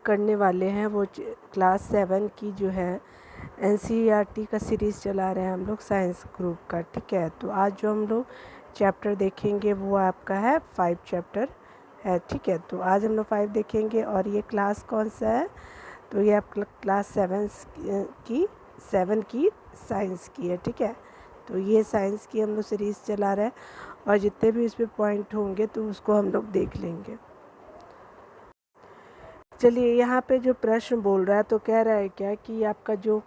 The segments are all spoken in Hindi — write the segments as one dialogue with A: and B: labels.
A: करने वाले हैं वो क्लास 7 की जो है NCERT का सीरीज़ चला रहे हैं हम लोग साइंस ग्रुप का। ठीक है, तो आज जो हम लोग चैप्टर देखेंगे वो आपका है 5 चैप्टर है। ठीक है, तो आज हम लोग 5 देखेंगे और ये क्लास कौन सा है, तो ये आप क्लास 7 की साइंस की है। ठीक है, तो ये साइंस की हम लोग सीरीज़ चला रहे हैं और जितने भी इसमें पॉइंट होंगे तो उसको हम लोग देख लेंगे। चलिए, यहाँ पे जो प्रश्न बोल रहा है तो कह रहा है क्या कि आपका जो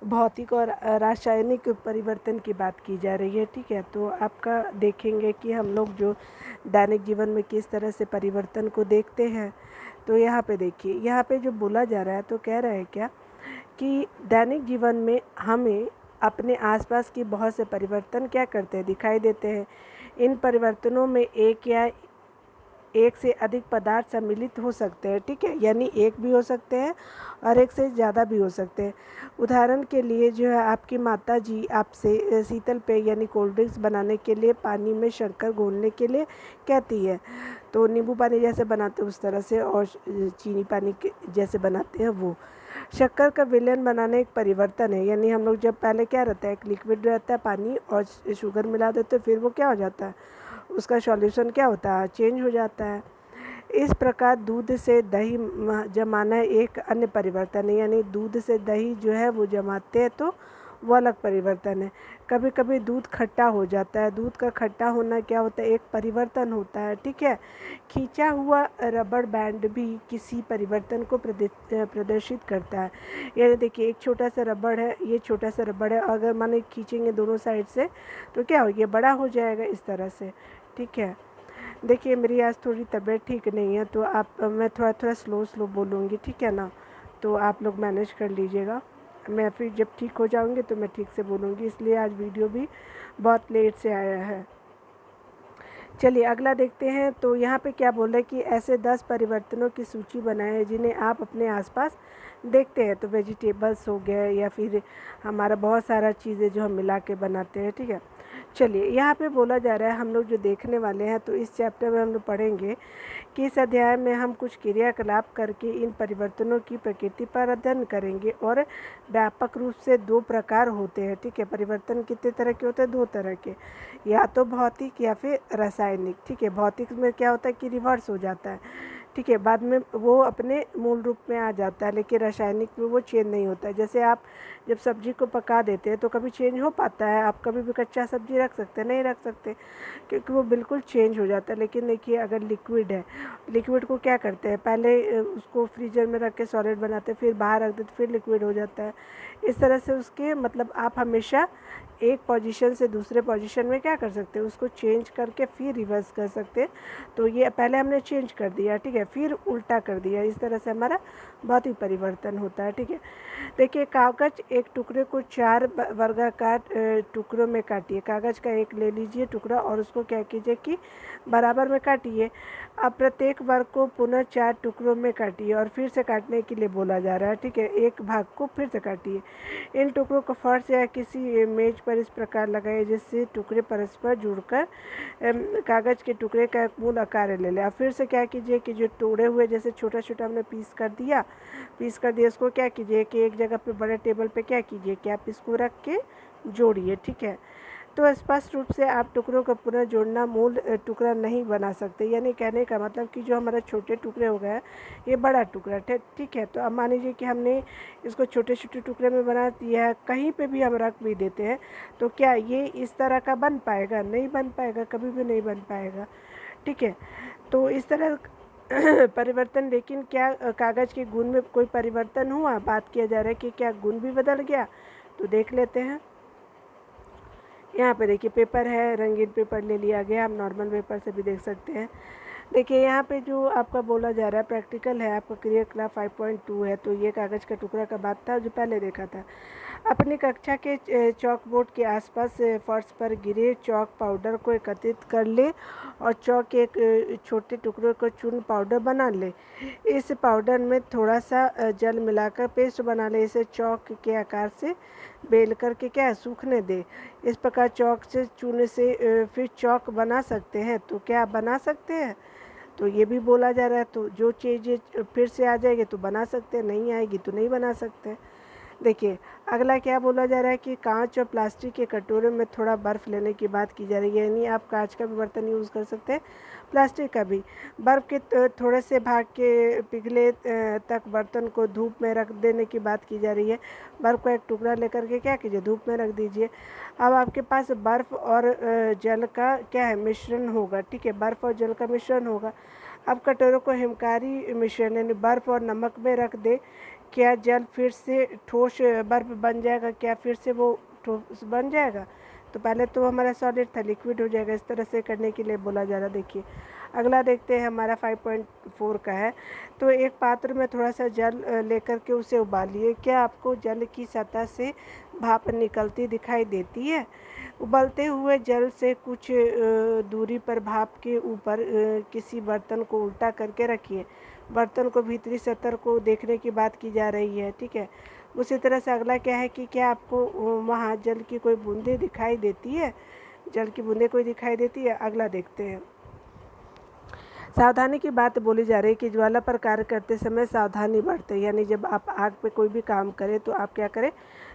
A: भौतिक और रासायनिक परिवर्तन की बात की जा रही है। ठीक है, तो आपका देखेंगे कि हम लोग जो दैनिक जीवन में किस तरह से परिवर्तन को देखते हैं। तो यहाँ पे देखिए, यहाँ पे जो बोला जा रहा है तो कह रहा है क्या कि दैनिक जीवन में हमें अपने आसपास की बहुत से परिवर्तन क्या करते हैं, दिखाई देते हैं। इन परिवर्तनों में एक से अधिक पदार्थ सम्मिलित हो सकते हैं। ठीक है, यानी एक भी हो सकते हैं और एक से ज़्यादा भी हो सकते हैं। उदाहरण के लिए जो है आपकी माता जी आपसे शीतल पेय यानी कोल्ड ड्रिंक्स बनाने के लिए पानी में शक्कर घोलने के लिए कहती है, तो नींबू पानी जैसे बनाते हैं उस तरह से, और चीनी पानी के जैसे बनाते हैं वो। शक्कर का विलयन बनाना एक परिवर्तन है, यानी हम लोग जब पहले क्या रहता है, एक लिक्विड रहता है पानी और शुगर मिला देते हैं, फिर वो क्या हो जाता है, उसका सॉल्यूशन क्या होता है, चेंज हो जाता है। इस प्रकार दूध से दही जमाना एक अन्य परिवर्तन है, यानी दूध से दही जो है वो जमाते हैं तो वो अलग परिवर्तन है। कभी कभी दूध खट्टा हो जाता है, दूध का खट्टा होना क्या होता है, एक परिवर्तन होता है। ठीक है, खींचा हुआ रबड़ बैंड भी किसी परिवर्तन को प्रदर्शित करता है। ये देखिए, एक छोटा सा रबड़ है, ये छोटा सा रबड़ है, अगर माने खींचेंगे दोनों साइड से तो क्या हो, ये बड़ा हो जाएगा इस तरह से। ठीक है, देखिए मेरी आज थोड़ी तबीयत ठीक नहीं है तो मैं थोड़ा थोड़ा स्लो बोलूँगी। ठीक है ना, तो आप लोग मैनेज कर लीजिएगा। मैं फिर जब ठीक हो जाऊँगी तो मैं ठीक से बोलूँगी, इसलिए आज वीडियो भी बहुत लेट से आया है। चलिए अगला देखते हैं। तो यहाँ पे क्या बोल रहे हैं कि ऐसे 10 परिवर्तनों की सूची बनाएं जिन्हें आप अपने आसपास देखते हैं। तो वेजिटेबल्स हो गए या फिर हमारा बहुत सारा चीज़ें जो हम मिला के बनाते हैं। ठीक है, चलिए यहाँ पे बोला जा रहा है हम लोग जो देखने वाले हैं, तो इस चैप्टर में हम लोग पढ़ेंगे कि इस अध्याय में हम कुछ क्रियाकलाप करके इन परिवर्तनों की प्रकृति पर अध्ययन करेंगे। और व्यापक रूप से 2 प्रकार होते हैं। ठीक है, परिवर्तन कितने तरह के होते हैं, 2 तरह के, या तो भौतिक या फिर रासायनिक। ठीक है, भौतिक में क्या होता है कि रिवर्स हो जाता है। ठीक है, बाद में वो अपने मूल रूप में आ जाता है, लेकिन रासायनिक में वो चेंज नहीं होता है। जैसे आप जब सब्जी को पका देते हैं तो कभी चेंज हो पाता है, आप कभी भी कच्चा सब्जी रख सकते हैं, नहीं रख सकते, क्योंकि वो बिल्कुल चेंज हो जाता है। लेकिन देखिए, अगर लिक्विड है, लिक्विड को क्या करते हैं, पहले उसको फ्रीजर में रख के सॉलिड बनाते हैं, फिर बाहर रख देते, फिर लिक्विड हो जाता है। इस तरह से उसके मतलब आप हमेशा एक पोजीशन से दूसरे पोजीशन में क्या कर सकते हैं, उसको चेंज करके फिर रिवर्स कर सकते हैं। तो ये पहले हमने चेंज कर दिया, ठीक है, फिर उल्टा कर दिया, इस तरह से हमारा भौतिक परिवर्तन होता है। ठीक है, देखिए कागज एक टुकड़े को 4 वर्गाकार टुकड़ों में काटिए। कागज़ का एक ले लीजिए टुकड़ा और उसको क्या कीजिए कि बराबर में काटिए। अब प्रत्येक वर्ग को पुनः 4 टुकड़ों में काटिए और फिर से काटने के लिए बोला जा रहा है। ठीक है, एक भाग को फिर से काटिए। इन टुकड़ों को फर्श या किसी मेज पर इस प्रकार लगाइए जिससे टुकड़े परस्पर जुड़कर कागज़ के टुकड़े का एक मूल आकार ले ले। अब फिर से क्या कीजिए कि जो तोड़े हुए जैसे छोटा छोटा हमने पीस कर दिया, इसको क्या कीजिए कि एक जगह पे बड़े टेबल पे क्या कीजिए कि आप इसको रख के जोड़िए। ठीक है, तो स्पष्ट रूप से आप टुकड़ों का पुनः जोड़ना मूल टुकड़ा नहीं बना सकते, यानी कहने का मतलब कि जो हमारे छोटे टुकड़े हो गए ये बड़ा टुकड़ा। ठीक है, तो अब मान लीजिए कि हमने इसको छोटे छोटे टुकड़े में बना दिया है, कहीं पे भी हम रख भी देते हैं तो क्या ये इस तरह का बन पाएगा, नहीं बन पाएगा, कभी भी नहीं बन पाएगा। ठीक है, तो इस तरह परिवर्तन, लेकिन क्या कागज़ के गुण में कोई परिवर्तन हुआ, बात किया जा रहा है कि क्या गुण भी बदल गया, तो देख लेते हैं। यहाँ पे देखिए पेपर है, रंगीन पेपर ले लिया गया, आप नॉर्मल पेपर से भी देख सकते हैं। देखिए यहाँ पे जो आपका बोला जा रहा है प्रैक्टिकल है, आपका क्रियाकलाप 5.2 है, तो ये कागज़ का टुकड़ा का बात था जो पहले देखा था। अपनी कक्षा के चॉक बोर्ड के आसपास फर्श पर गिरे चॉक पाउडर को एकत्रित कर ले और चॉक के एक छोटे टुकड़े को चूर्ण पाउडर बना ले। इस पाउडर में थोड़ा सा जल मिलाकर पेस्ट बना ले। इसे चॉक के आकार से बेल करके क्या सूखने दे। इस प्रकार चॉक से चूर्ण से फिर चॉक बना सकते हैं। तो क्या बना सकते हैं, तो ये भी बोला जा रहा है। तो जो चीज़ें फिर से आ जाएगी तो बना सकते हैं, नहीं आएगी तो नहीं बना सकते। देखिए अगला क्या बोला जा रहा है कि कांच और प्लास्टिक के कटोरे में थोड़ा बर्फ़ लेने की बात की जा रही है, यानी आप कांच का भी बर्तन यूज़ कर सकते हैं, प्लास्टिक का भी। बर्फ़ के थोड़े से भाग के पिघले तक बर्तन को धूप में रख देने की बात की जा रही है। बर्फ़ का एक टुकड़ा लेकर के क्या कीजिए, धूप में रख दीजिए। अब आपके पास बर्फ़ और जल का क्या है, मिश्रण होगा, ठीक है, बर्फ़ और जल का मिश्रण होगा। अब कटोरों को हिमकारी मिश्रण यानी बर्फ़ और नमक में रख दे, क्या जल फिर से ठोस बर्फ़ बन जाएगा, क्या फिर से वो ठोस बन जाएगा? तो पहले तो हमारा सॉलिड था, लिक्विड हो जाएगा। इस तरह से करने के लिए बोला जा रहा है। देखिए अगला देखते हैं, हमारा 5.4 का है। तो एक पात्र में थोड़ा सा जल लेकर के उसे उबालिए, क्या आपको जल की सतह से भाप निकलती दिखाई देती है? उबलते हुए जल से कुछ दूरी पर भाप के ऊपर किसी बर्तन को उल्टा करके रखिए। बर्तन को भीतरी सतह को देखने की बात की जा रही है, ठीक है। उसी तरह से अगला क्या है कि क्या आपको वहाँ जल की कोई बूंदे दिखाई देती है? जल की बूंदे कोई दिखाई देती है? अगला देखते हैं। सावधानी की बात बोली जा रही है कि ज्वाला पर कार्य करते समय सावधानी बरतें, यानी जब आप आग पे कोई भी काम करें तो आप क्या करें,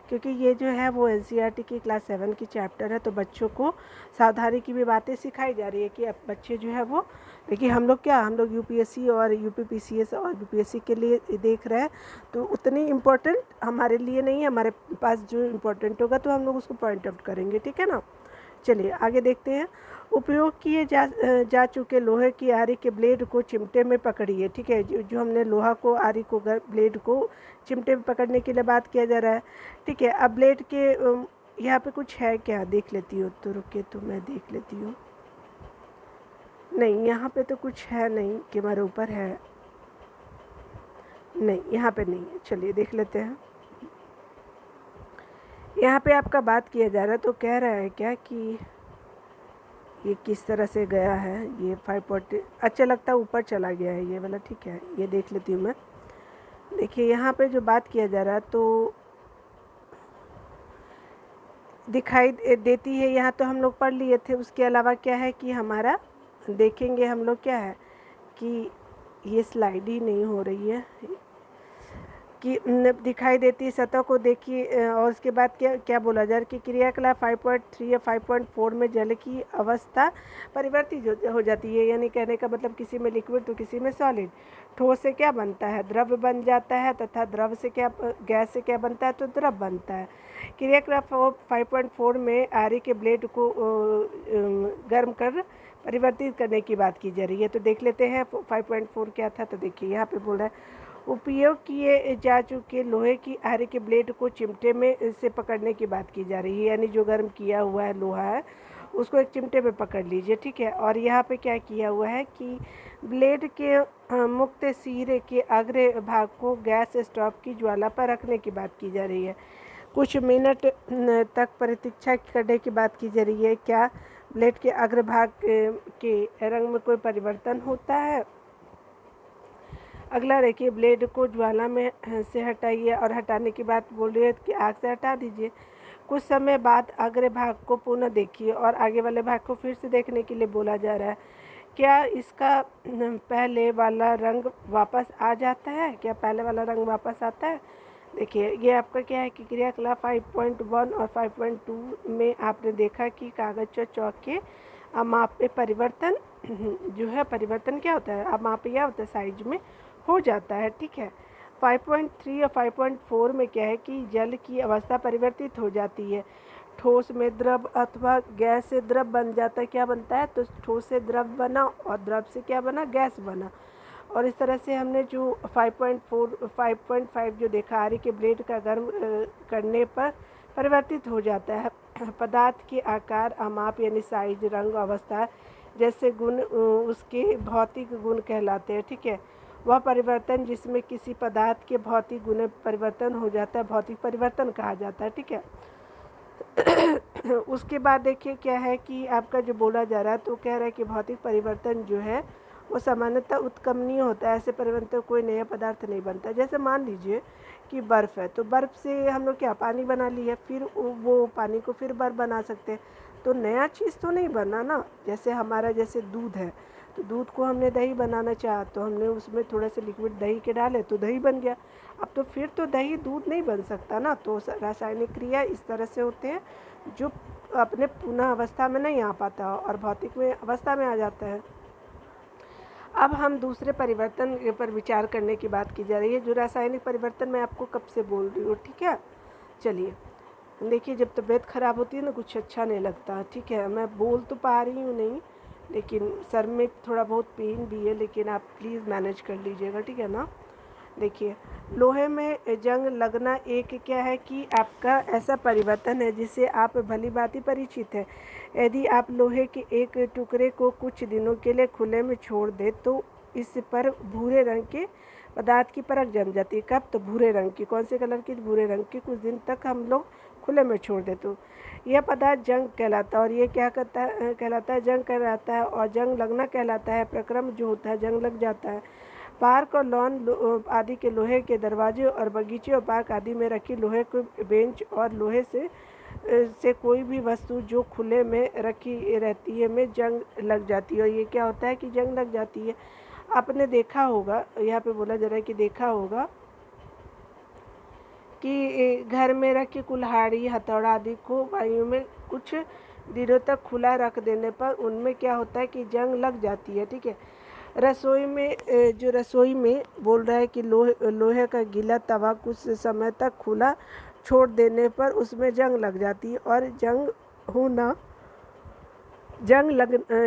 A: क्योंकि ये जो है वो एनसीईआरटी की क्लास 7 की चैप्टर है, तो बच्चों को सावधानी की भी बातें सिखाई जा रही है कि अब बच्चे जो है वो देखिए, हम लोग यूपीएससी और यूपीपीसीएस और बीपीएससी के लिए देख रहे हैं, तो उतनी इम्पोर्टेंट हमारे लिए नहीं है। हमारे पास जो इम्पोर्टेंट होगा तो हम लोग उसको पॉइंट आउट करेंगे, ठीक है ना। चलिए आगे देखते हैं। उपयोग किए जा चुके लोहे की आरी के ब्लेड को चिमटे में पकड़िए, ठीक है। जो हमने लोहा को, आरी को, ब्लेड को चिमटे में पकड़ने के लिए बात किया जा रहा है, ठीक है। अब ब्लेड के यहाँ पे कुछ है क्या, देख लेती हूँ, तो रुके तो मैं देख लेती हूँ। नहीं, यहाँ पे तो कुछ है नहीं कि हमारे ऊपर है, नहीं यहाँ पे नहीं है। चलिए देख लेते हैं। यहाँ पे आपका बात किया जा रहा है, तो कह रहा है क्या कि ये किस तरह से गया है, ये 5.0 अच्छा लगता है, ऊपर चला गया है ये वाला, ठीक है, ये देख लेती हूँ मैं। देखिए यहाँ पे जो बात किया जा रहा है तो दिखाई देती है, यहाँ तो हम लोग पढ़ लिए थे। उसके अलावा क्या है कि हमारा देखेंगे हम लोग क्या है कि ये स्लाइड ही नहीं हो रही है कि दिखाई देती सतह को देखिए। और उसके बाद क्या क्या बोला जा रहा है कि क्रियाकलाप 5.3 या 5.4 में जल की अवस्था परिवर्तित हो जाती है, यानी कहने का मतलब किसी में लिक्विड तो किसी में सॉलिड। ठोस से क्या बनता है, द्रव बन जाता है, तथा द्रव से क्या, गैस से क्या बनता है, तो द्रव बनता है। क्रियाकलाप 5.4 में आरी के ब्लेड को गर्म कर परिवर्तित करने की बात की जा रही है। तो देख लेते हैं 5.4 क्या था। तो देखिए यहाँ पे बोल रहा है, उपयोग किए जा चुके लोहे की आरी के ब्लेड को चिमटे में से पकड़ने की बात की जा रही है, यानी जो गर्म किया हुआ है लोहा है उसको एक चिमटे में पकड़ लीजिए, ठीक है। और यहाँ पे क्या किया हुआ है कि ब्लेड के मुक्त सिरे के अग्र भाग को गैस स्टोव की ज्वाला पर रखने की बात की जा रही है। कुछ मिनट तक प्रतीक्षा करने की बात की जा रही है। क्या ब्लेड के अग्रभाग के रंग में कोई परिवर्तन होता है? अगला देखिए, ब्लेड को ज्वाला में से हटाइए, और हटाने की बात बोल रही है कि आग से हटा दीजिए। कुछ समय बाद अग्र भाग को पुनः देखिए, और आगे वाले भाग को फिर से देखने के लिए बोला जा रहा है। क्या इसका पहले वाला रंग वापस आ जाता है? क्या पहले वाला रंग वापस आता है? देखिए ये आपका क्या है कि क्रियाकलाप 5.1 और 5.2 में आपने देखा कि कागज और चौक के माप में परिवर्तन जो है, परिवर्तन क्या होता है, अब माप क्या होता है, साइज में हो जाता है, ठीक है। 5.3 और 5.4 में क्या है कि जल की अवस्था परिवर्तित हो जाती है। ठोस में द्रव अथवा गैस से द्रव बन जाता है। क्या बनता है, तो ठोस से द्रव बना, और द्रव से क्या बना, गैस बना। और इस तरह से हमने जो 5.4 5.5 जो देखा, आरी के ब्लेड का गर्म करने पर परिवर्तित हो जाता है। पदार्थ के आकार, अमाप यानी साइज, रंग, अवस्था जैसे गुण उसके भौतिक गुण कहलाते हैं, ठीक है। वह परिवर्तन जिसमें किसी पदार्थ के भौतिक गुण परिवर्तन हो जाता है भौतिक परिवर्तन कहा जाता है, ठीक है। उसके बाद देखिए क्या है कि आपका जो बोला जा रहा है, तो कह रहा है कि भौतिक परिवर्तन जो है वो सामान्यतः उत्क्रमणीय होता है। ऐसे परिवर्तन कोई नया पदार्थ नहीं बनता। जैसे मान लीजिए कि बर्फ़ है, तो बर्फ़ से हम लोग क्या पानी बना लिया, फिर वो पानी को फिर बर्फ़ बना सकते हैं, तो नया चीज़ तो नहीं बना ना। जैसे हमारा जैसे दूध है, तो दूध को हमने दही बनाना चाहा तो हमने उसमें थोड़ा सा लिक्विड दही के डाले तो दही बन गया। अब तो फिर तो दही दूध नहीं बन सकता ना। तो रासायनिक क्रिया इस तरह से होते हैं जो अपने पुनः अवस्था में नहीं आ पाता और भौतिक में अवस्था में आ जाता है। अब हम दूसरे परिवर्तन पर विचार करने की बात की जा रही है, जो रासायनिक परिवर्तन मैं आपको कब से बोल रही हूँ, ठीक है। चलिए देखिए, जब तबीयत ख़राब होती है ना कुछ अच्छा नहीं लगता, ठीक है। मैं बोल तो पा रही हूँ नहीं, लेकिन सर में थोड़ा बहुत पेन भी है, लेकिन आप प्लीज़ मैनेज कर लीजिएगा, ठीक है ना। देखिए, लोहे में जंग लगना एक क्या है कि आपका ऐसा परिवर्तन है जिससे आप भली भांति परिचित है। यदि आप लोहे के एक टुकड़े को कुछ दिनों के लिए खुले में छोड़ दें तो इस पर भूरे रंग के पदार्थ की परत जम जाती है। कब? तो भूरे रंग की। कौन से कलर की? भूरे रंग की। कुछ दिन तक हम लोग खुले में छोड़ दे तो यह पदार्थ जंग कहलाता है। और ये क्या कहलाता है? जंग कहलाता है। और जंग लगना कहलाता है प्रक्रम जो होता है, जंग लग जाता है। पार्क और लॉन आदि के लोहे के दरवाजे और बगीचे और पार्क आदि में रखी लोहे के बेंच और लोहे से कोई भी वस्तु जो खुले में रखी रहती है में जंग लग जाती है। और ये क्या होता है कि जंग लग जाती है। आपने देखा होगा, यहाँ पे बोला जा रहा है कि देखा होगा कि घर में रखी कुल्हाड़ी, हथौड़ा आदि को वायु में कुछ दिनों तक खुला रख देने पर उनमें क्या होता है कि जंग लग जाती है, ठीक है। रसोई में जो रसोई में बोल रहा है कि लोहे का गीला तवा कुछ समय तक खुला छोड़ देने पर उसमें जंग लग जाती है। और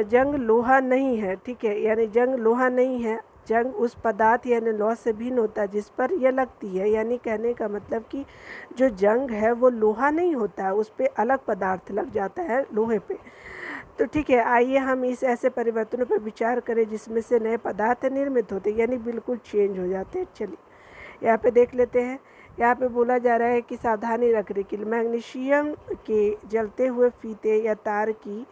A: जंग लोहा नहीं है, ठीक है। यानी जंग लोहा नहीं है। जंग उस पदार्थ यानी लौह से भिन्न होता है जिस पर यह लगती है। यानी कहने का मतलब कि जो जंग है वो लोहा नहीं होता है, उस पर अलग पदार्थ लग जाता है लोहे पे। तो ठीक है, आइए हम इस ऐसे परिवर्तनों पर विचार करें जिसमें से नए पदार्थ निर्मित होते हैं, यानी बिल्कुल चेंज हो जाते हैं। चलिए यहाँ पे देख लेते हैं। यहाँ पे बोला जा रहा है कि सावधानी रखने के लिए मैग्नीशियम के जलते हुए फीते या तार की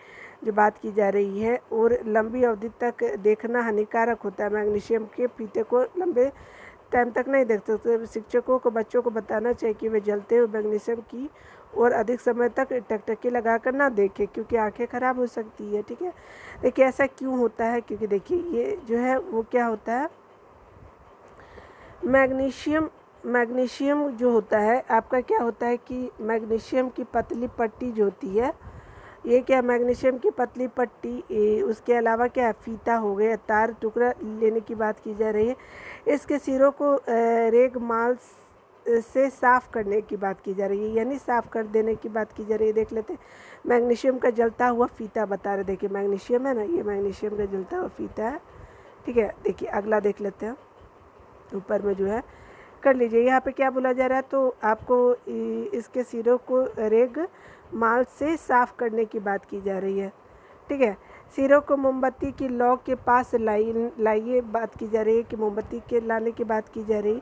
A: जो बात की जा रही है और लंबी अवधि तक देखना हानिकारक होता है। मैग्नीशियम के फीते को लंबे टाइम तक नहीं देख सकते। शिक्षकों को बच्चों को बताना चाहिए कि वे जलते हुए मैग्नीशियम की और अधिक समय तक टकटकी लगाकर ना देखें, क्योंकि आंखें ख़राब हो सकती है, ठीक है। देखिए ऐसा क्यों होता है, क्योंकि देखिए ये जो है वो क्या होता है, मैग्नीशियम जो होता है आपका क्या होता है कि मैग्नीशियम की पतली पट्टी जो होती है, ये क्या मैग्नीशियम की पतली पट्टी, उसके अलावा क्या फीता हो गया, तार टुकड़ा लेने की बात की जा रही है। इसके सिरों को रेगमाल से साफ़ करने की बात की जा रही है, यानी साफ़ कर देने की बात की जा रही है। देख लेते हैं मैग्नीशियम का जलता हुआ फीता बता रहे। देखिए मैग्नीशियम है ना, ये मैग्नीशियम का जलता हुआ फीता है, ठीक है। देखिए अगला देख लेते हैं, ऊपर में जो है कर लीजिए। यहाँ पे क्या बोला जा रहा है, तो आपको इसके सिरों को रेग माल से साफ़ करने की बात की जा रही है, ठीक है। सिरों को मोमबत्ती की लौ के पास लाइए बात की जा रही है कि मोमबत्ती के लाने की बात की जा रही है।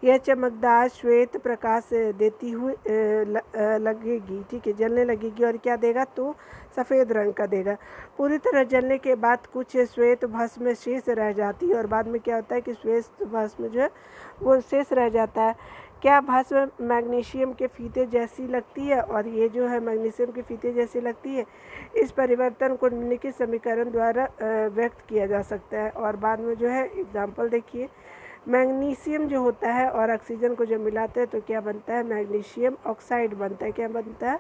A: यह चमकदार श्वेत प्रकाश देती हुई लगेगी, ठीक है, जलने लगेगी। और क्या देगा, तो सफ़ेद रंग का देगा। पूरी तरह जलने के बाद कुछ श्वेत भस्म शेष रह जाती है। और बाद में क्या होता है कि श्वेत भस्म जो है वो शेष रह जाता है। क्या भस्म मैग्नीशियम के फीते जैसी लगती है, और ये जो है मैग्नीशियम के फीते जैसी लगती है। इस परिवर्तन को निम्नलिखित समीकरण द्वारा व्यक्त किया जा सकता है। और बाद में जो है एग्जाम्पल देखिए, मैग्नीशियम जो होता है और ऑक्सीजन को जब मिलाते हैं तो क्या बनता है, मैग्नीशियम ऑक्साइड बनता है। क्या बनता है,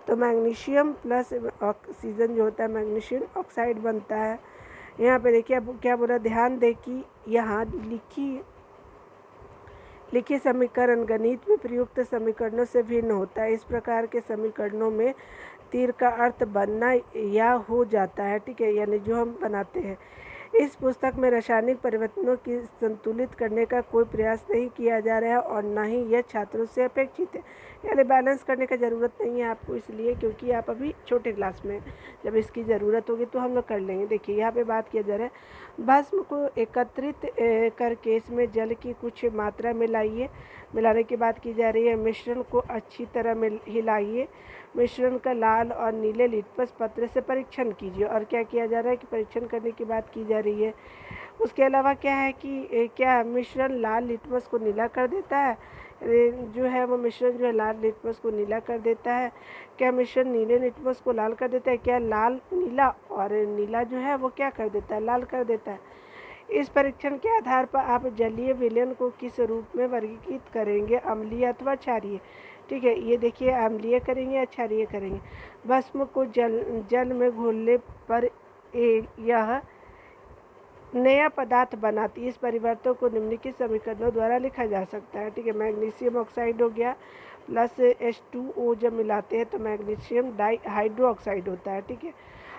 A: तो मैग्नीशियम प्लस ऑक्सीजन जो होता है मैग्नीशियम ऑक्साइड बनता है। यहाँ पे देखिए अब क्या बोला, ध्यान दें कि यहाँ लिखिए समीकरण गणित में प्रयुक्त समीकरणों से भिन्न होता है। इस प्रकार के समीकरणों में तीर का अर्थ बनना या हो जाता है, ठीक है, यानी जो हम बनाते हैं। इस पुस्तक में रासायनिक परिवर्तनों की संतुलित करने का कोई प्रयास नहीं किया जा रहा है और न ही यह छात्रों से अपेक्षित है। यानी बैलेंस करने का ज़रूरत नहीं है आपको, इसलिए क्योंकि आप अभी छोटे क्लास में, जब इसकी ज़रूरत होगी तो हम लोग कर लेंगे। देखिए यहाँ पे बात किया जा रहा है, भस्म को एकत्रित करके इसमें जल की कुछ मात्रा मिलाइए। मिलाने की बात की जा रही है। मिश्रण को अच्छी तरह हिलाइए। मिश्रण का लाल और नीले लिटमस पत्र से परीक्षण कीजिए। और क्या किया जा रहा है कि परीक्षण करने की बात की जा रही है। उसके अलावा क्या है कि क्या मिश्रण लाल लिटमस को नीला कर देता है, जो है वो मिश्रण जो है लाल लिटमस को नीला कर देता है। क्या मिश्रण नीले लिटमस को लाल कर देता है, क्या लाल नीला और नीला जो है वो क्या कर देता है, लाल कर देता है। इस परीक्षण के आधार पर आप जलीय विलयन को किस रूप में वर्गीकृत करेंगे, अम्लीय अथवा क्षारीय। ठीक है, ये देखिए अम्लीय करेंगे या क्षारीय करेंगे। भस्म को जल में घोलने पर यह नया पदार्थ बनाती है। इस परिवर्तन को निम्नलिखित समीकरणों द्वारा लिखा जा सकता है। ठीक है, मैग्नीशियम ऑक्साइड हो गया प्लस H2O जब मिलाते हैं तो मैग्नीशियम डाई हाइड्रो ऑक्साइड होता है। ठीक है,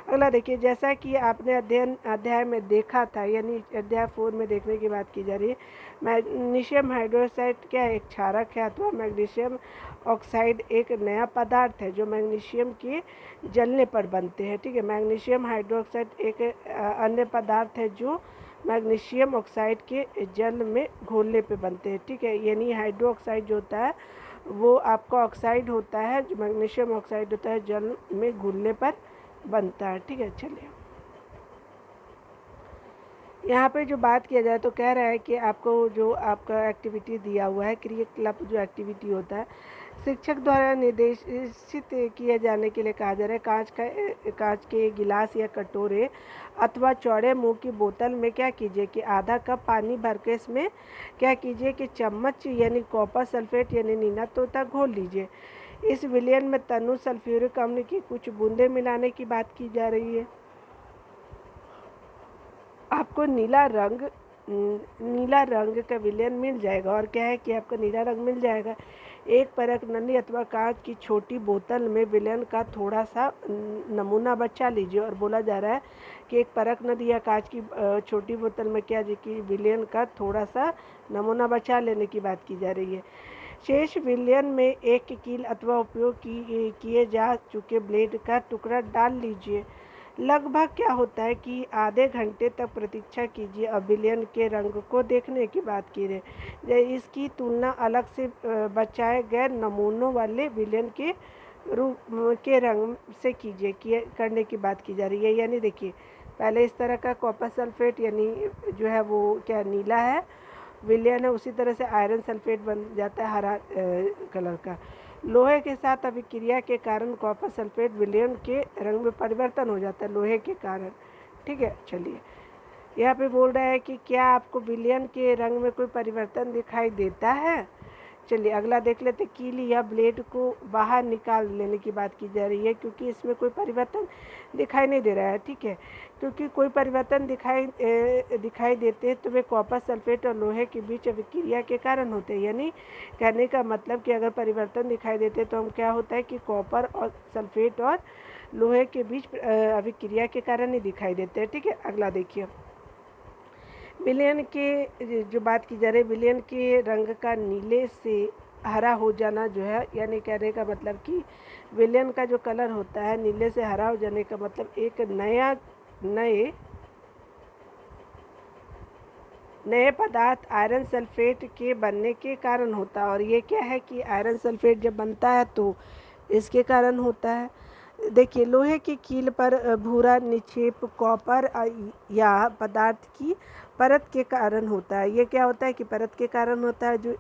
A: अगला देखिए, जैसा कि आपने अध्याय में देखा था, यानी अध्याय 4 में देखने की बात की जा रही है। मैग्नीशियम हाइड्रोक्साइड क्या है, एक क्षारक है, अथवा मैग्नीशियम ऑक्साइड एक नया पदार्थ है जो मैग्नीशियम के जलने पर बनते हैं। ठीक है, मैग्नीशियम हाइड्रोक्साइड एक अन्य पदार्थ है जो मैग्नीशियम ऑक्साइड के जल में घोलने पे बनते हैं। ठीक है, यानी हाइड्रो ऑक्साइड जो होता है वो आपका ऑक्साइड होता है, जो मैग्नीशियम ऑक्साइड होता है जल में घुलने पर बनता है। ठीक है, चलिए यहाँ पे जो बात किया जाए तो कह रहा है कि आपको जो आपका एक्टिविटी दिया हुआ है, क्रियाकलाप जो एक्टिविटी होता है, शिक्षक द्वारा निर्देशित किए जाने के लिए कहा जा रहा है। कांच के गिलास या कटोरे अथवा चौड़े मुंह की बोतल में क्या कीजिए कि आधा कप पानी भर के इसमें क्या कीजिए कि चम्मच यानी कॉपर सल्फेट यानी नीला तोता घोल लीजिए। इस विलयन में तनु सल्फ्यूरिक अम्ल की कुछ बूंदें मिलाने की बात की जा रही है। आपको नीला रंग का विलयन मिल जाएगा। और क्या है कि आपको नीला रंग मिल जाएगा। एक परख नली अथवा कांच की छोटी बोतल में विलयन का थोड़ा सा नमूना बचा लीजिए। और बोला जा रहा है कि एक परख नली या कांच की छोटी बोतल में क्या कि विलयन का थोड़ा सा नमूना बचा लेने की बात की जा रही है। शेष विलयन में एक कील अथवा उपयोग किए जा चुके ब्लेड का टुकड़ा डाल लीजिए। लगभग क्या होता है कि आधे घंटे तक प्रतीक्षा कीजिए और विलयन के रंग को देखने की बात की रहे। इसकी तुलना अलग से बचाए गए नमूनों वाले विलयन के रूप के रंग से करने की बात की जा रही है। यानी देखिए, पहले इस तरह का कॉपर सल्फेट यानी जो है वो क्या नीला है विलयन है, उसी तरह से आयरन सल्फेट बन जाता है हरा कलर का। लोहे के साथ अभिक्रिया के कारण कॉपर सल्फेट विलयन के रंग में परिवर्तन हो जाता है लोहे के कारण। ठीक है, चलिए यहाँ पे बोल रहा है कि क्या आपको विलयन के रंग में कोई परिवर्तन दिखाई देता है। चलिए अगला देख लेते। कील या ब्लेड को बाहर निकाल लेने की बात की जा रही है क्योंकि इसमें कोई परिवर्तन दिखाई नहीं दे रहा है। ठीक है, क्योंकि कोई परिवर्तन दिखाई देते तो वे कॉपर सल्फेट और लोहे के बीच अभिक्रिया के कारण होते हैं। यानी कहने का मतलब कि अगर परिवर्तन दिखाई देते तो हम क्या होता है कि कॉपर और सल्फेट और लोहे के बीच अभिक्रिया के कारण ही दिखाई देते हैं। ठीक है, अगला देखिए। विलयन के जो बात की जा रही है, विलयन के रंग का नीले से हरा हो जाना जो है, यानी कहने का मतलब कि विलयन का जो कलर होता है नीले से हरा हो जाने का मतलब एक नए पदार्थ आयरन सल्फेट के बनने के कारण होता है। और ये क्या है कि आयरन सल्फेट जब बनता है तो इसके कारण होता है। देखिए, लोहे की कील पर भूरा निक्षेप कॉपर या पदार्थ की परत के कारण होता है। ये क्या होता है कि परत के कारण होता है, जो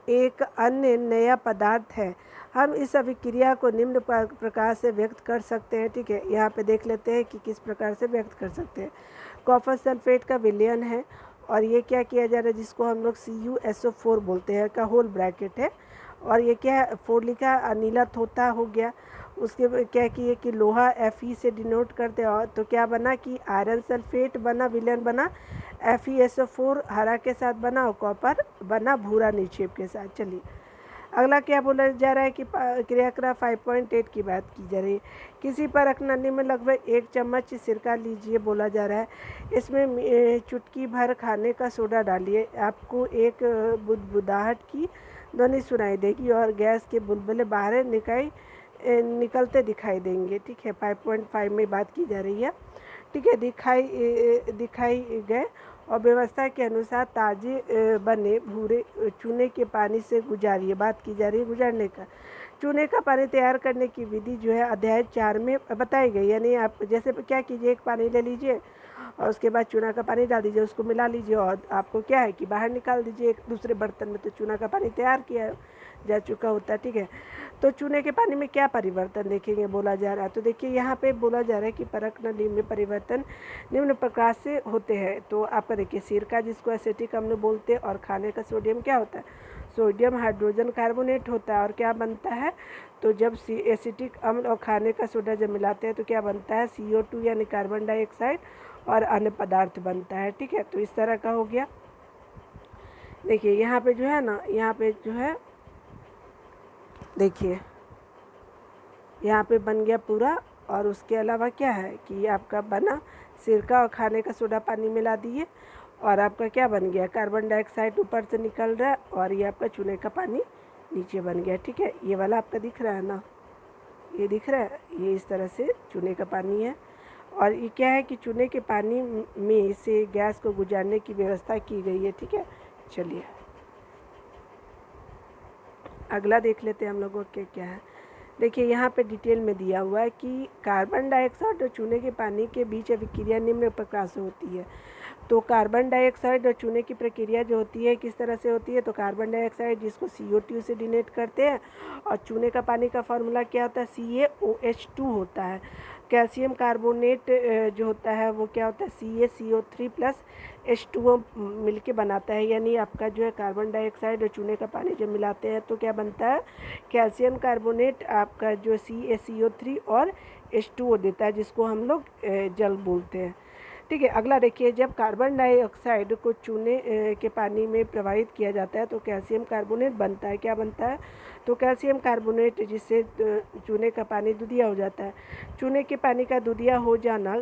A: एक अन्य नया पदार्थ है। हम इस अभिक्रिया को निम्न प्रकार से व्यक्त कर सकते हैं। ठीक है, यहाँ पे देख लेते हैं कि किस प्रकार से व्यक्त कर सकते हैं। कॉपर सल्फेट का विलयन है और ये क्या किया जा रहा है, जिसको हम लोग CuSO4 बोलते हैं का होल ब्रैकेट है। और ये क्या है, 4 लिखा नीला तोता हो गया। उसके क्या किए कि लोहा Fe से डिनोट करते हैं। और तो क्या बना कि आयरन सल्फेट बना, विलयन बना FeSO4 हरा के साथ बना और कॉपर बना भूरा निक्षेप के साथ। चलिए अगला क्या बोला जा रहा है कि क्रियाक्रम 5.8 की बात की जा रही है। किसी परख नली में लगभग 1 चम्मच सिरका लीजिए बोला जा रहा है। इसमें चुटकी भर खाने का सोडा डालिए। आपको एक बुदबुदाहट की ध्वनि सुनाई देगी और गैस के बुलबुले बाहर निकलते दिखाई देंगे। ठीक है, 5.5 में बात की जा रही है। ठीक है, दिखाई गए और व्यवस्था के अनुसार ताजे बने भूरे चूने के पानी से गुजारिए, बात की जा रही है गुजारने का। चूने का पानी तैयार करने की विधि जो है अध्याय 4 में बताई गई। यानी आप जैसे क्या कीजिए, एक पानी ले लीजिए और उसके बाद चूना का पानी डाल दीजिए, उसको मिला लीजिए और आपको क्या है कि बाहर निकाल दीजिए एक दूसरे बर्तन में, तो चूना का पानी तैयार किया जा चुका होता है। ठीक है, तो चूने के पानी में क्या परिवर्तन देखेंगे बोला जा रहा है। तो देखिए यहाँ पे बोला जा रहा है कि परख नली में परिवर्तन निम्न प्रकार से होते हैं। तो आपका देखिए सिरका जिसको एसिटिक अम्ल बोलते हैं, और खाने का सोडियम क्या होता है, सोडियम हाइड्रोजन कार्बोनेट होता है। और क्या बनता है, तो जब एसिटिक अम्ल और खाने का सोडा जब मिलाते हैं तो क्या बनता है, CO2 यानी कार्बन डाइऑक्साइड और अन्य पदार्थ बनता है। ठीक है, तो इस तरह का हो गया। देखिए यहाँ पे जो है ना, यहाँ पे जो है देखिए यहाँ पे बन गया पूरा। और उसके अलावा क्या है कि आपका बना सिरका और खाने का सोडा पानी मिला दिए और आपका क्या बन गया, कार्बन डाइऑक्साइड ऊपर से निकल रहा है और ये आपका चूने का पानी नीचे बन गया। ठीक है, ये वाला आपका दिख रहा है ना, ये दिख रहा है, ये इस तरह से चूने का पानी है। और ये क्या है कि चूने के पानी में से गैस को गुजारने की व्यवस्था की गई है। ठीक है, चलिए अगला देख लेते हैं हम लोगों के क्या है। देखिए यहाँ पे डिटेल में दिया हुआ है कि कार्बन डाइऑक्साइड और चूने के पानी के बीच अभिक्रिया निम्न प्रकार से होती है। तो कार्बन डाइऑक्साइड और चूने की प्रक्रिया जो होती है किस तरह से होती है, तो कार्बन डाइऑक्साइड जिसको CO2 से डिनोट करते हैं, और चूने का पानी का फार्मूला क्या होता है, CaOH2 होता है। कैल्शियम कार्बोनेट जो होता है वो क्या होता है, CaCO3 प्लस H2O मिलके बनाता है। यानी आपका जो है कार्बन डाइऑक्साइड और चूने का पानी जब मिलाते हैं तो क्या बनता है, कैल्शियम कार्बोनेट आपका जो CaCO3 और H2O देता है, जिसको हम लोग जल बोलते हैं। ठीक है, अगला देखिए, जब कार्बन डाइऑक्साइड को चूने के पानी में प्रवाहित किया जाता है तो कैल्शियम कार्बोनेट बनता है। क्या बनता है, तो कैल्शियम कार्बोनेट, जिससे चूने का पानी दूधिया हो जाता है। चूने के पानी का दूधिया हो जाना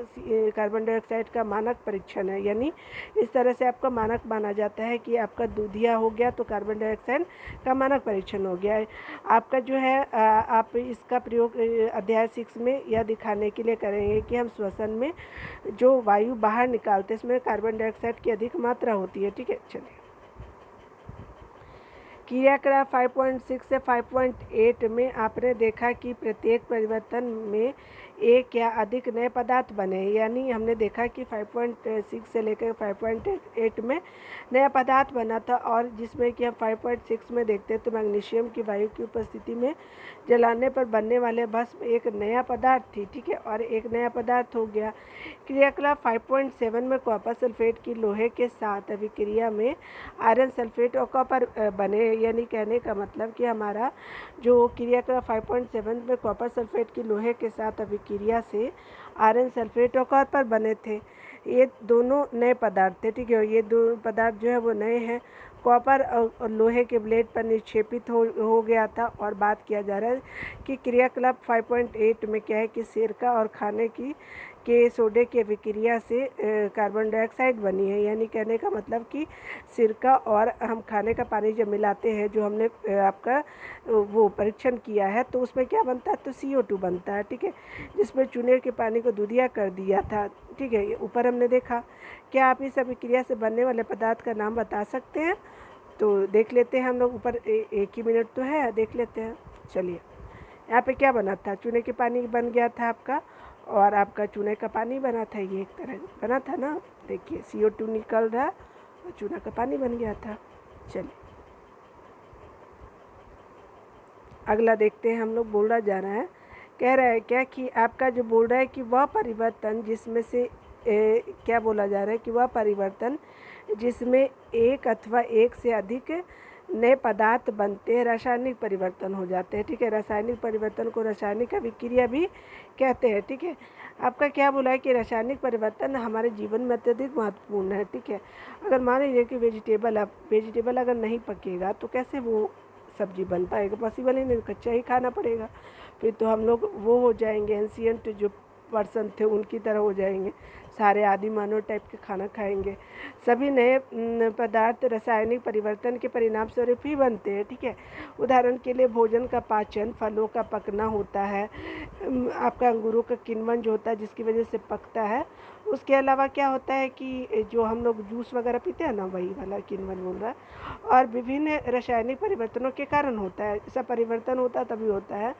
A: कार्बन डाइऑक्साइड का मानक परीक्षण है। यानी इस तरह से आपका मानक माना जाता है कि आपका दूधिया हो गया तो कार्बन डाइऑक्साइड का मानक परीक्षण हो गया है। आपका जो है आप इसका प्रयोग अध्याय 6 में यह दिखाने के लिए करेंगे कि हम श्वसन में जो वायु बाहर निकालते हैं इसमें कार्बन डाइऑक्साइड की अधिक मात्रा होती है। ठीक है, चलिए क्रियाकलाप 5.6 से 5.8 में आपने देखा कि प्रत्येक परिवर्तन में एक या अधिक नए पदार्थ बने। यानी हमने देखा कि 5.6 से लेकर 5.8 में नया पदार्थ बना था, और जिसमें कि हम 5.6 में देखते हैं तो मैग्नीशियम की वायु की उपस्थिति में जलाने पर बनने वाले भस्म एक नया पदार्थ थी। ठीक है, और एक नया पदार्थ हो गया। क्रियाकलाप 5.7 में कॉपर सल्फेट की लोहे के साथ अभिक्रिया में आयरन सल्फेट और कॉपर बने। यानी कहने का मतलब कि हमारा जो क्रियाकलाप 5.7 में कॉपर सल्फेट की लोहे के साथ अभिक्रिया से आयरन सल्फेट और कॉपर बने थे। ये दोनों नए पदार्थ थे। ठीक है, ये दो पदार्थ जो है वो नए हैं। कॉपर और लोहे के ब्लेड पर निक्षेपित हो गया था। और बात किया जा रहा है कि क्रियाकलाप 5.8 में क्या है कि सिरका और खाने के सोडे की अभिक्रिया से कार्बन डाइऑक्साइड बनी है। यानी कहने का मतलब कि सिरका और हम खाने का पानी जब मिलाते हैं, जो हमने आपका वो परीक्षण किया है, तो उसमें क्या बनता है, तो CO2 बनता है। ठीक है, जिसमें चूने के पानी को दूधिया कर दिया था। ठीक है, ये ऊपर हमने देखा। क्या आप इस अभिक्रिया से बनने वाले पदार्थ का नाम बता सकते हैं, तो देख लेते हैं हम लोग। ऊपर एक ही मिनट तो है, देख लेते हैं। चलिए यहाँ पे क्या बना था, चूने के पानी बन गया था आपका, और आपका चूने का पानी बना था, ये एक तरह बना था ना। देखिए CO2 निकल रहा और चूना का पानी बन गया था। चलिए अगला देखते हैं हम लोग। बोला जा रहा है, कह रहा है क्या कि आपका जो बोल रहा है कि वह परिवर्तन जिसमें से क्या बोला जा रहा है कि वह परिवर्तन जिसमें एक अथवा एक से अधिक नए पदार्थ बनते हैं रासायनिक परिवर्तन हो जाते हैं। ठीक है, रासायनिक परिवर्तन को रासायनिक अभिक्रिया भी कहते हैं। ठीक है, आपका क्या बोला है कि रासायनिक परिवर्तन हमारे जीवन में अत्यधिक महत्वपूर्ण है। ठीक है, अगर मान लीजिए कि वेजिटेबल अगर नहीं पकेगा तो कैसे वो सब्जी बन पाएगा, पॉसिबल ही नहीं, कच्चा ही खाना पड़ेगा। फिर तो हम लोग वो हो जाएंगे, एंशियंट जो पर्सन थे उनकी तरह हो जाएंगे, सारे आदि मानव टाइप के खाना खाएंगे। सभी नए पदार्थ रासायनिक परिवर्तन के परिणाम स्वरूप ही बनते हैं। ठीक है, उदाहरण के लिए भोजन का पाचन, फलों का पकना होता है, आपका अंगूरों का किण्वन जो होता है जिसकी वजह से पकता है, उसके अलावा क्या होता है कि जो हम लोग जूस वगैरह पीते हैं ना, वही वाला किण्वन बोल रहा है, और विभिन्न रासायनिक परिवर्तनों के कारण होता है। ऐसा परिवर्तन होता है तभी होता है।